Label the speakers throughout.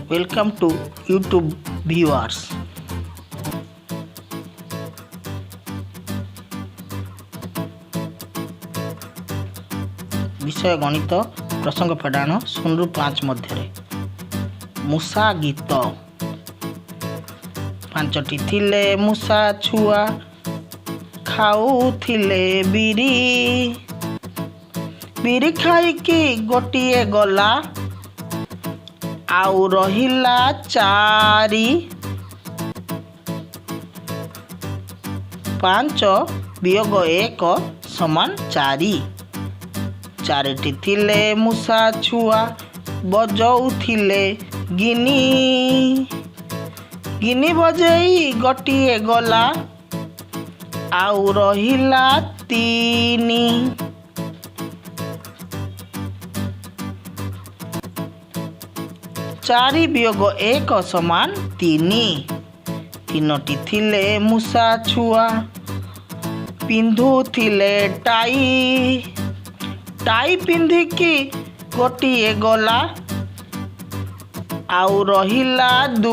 Speaker 1: Welcome to YouTube viewers. विषय गणित प्रसंग फेडाण 0 ରୁ 5 मध्य मूषा गीत। पांचटी थिले मूषा छुआ खाऊथिले बिरी बिरी खाइकी गोटिए गला आउ रहिला चारि। 5 वियोग 1 समान 4। चारिटी थिले मूषा छुआ बजौथिले गिनी गिनी बजेई गोटिए गला आउ रहिला 3। 4 वियोग 1 समान 3। 3टी थिले मूषा छुआ पिंधुथिले टाई टाई पिंधिकी गोटिए गला आउ रहिला 2।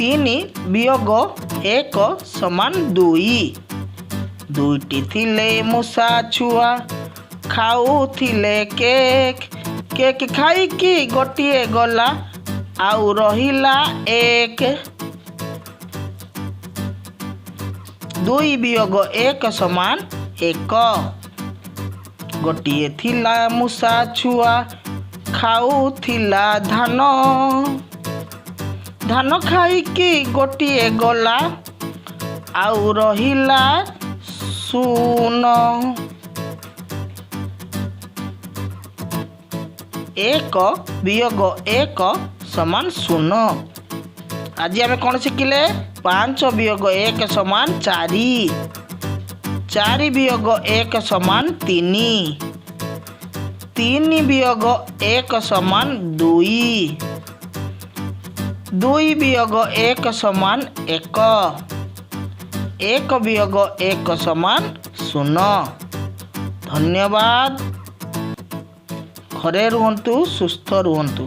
Speaker 1: 3 वियोग 1 समान 2। 2टी थिले मूषा छुआ खाऊथिले केक केक खाइकी गोटिए गला आउ रहिला 1। 2 वियोग 1 समान 1। गोटिए थिला मूषा छुआ खाऊथिला धान धान खाइकी गोटिए गला आउ रहिला 0। 1 वियोग 1 समान 0। आज आम कौन शिखिले 5 वियोग 1 समान 4। 4 वियोग 1 समान 3। 3 वियोग 1 समान 2। 2 वियोग 1 समान 1। 1 वियोग 1 समान 0। धन्यवाद। घरे रुहंतु, सुस्थ रुहंतु।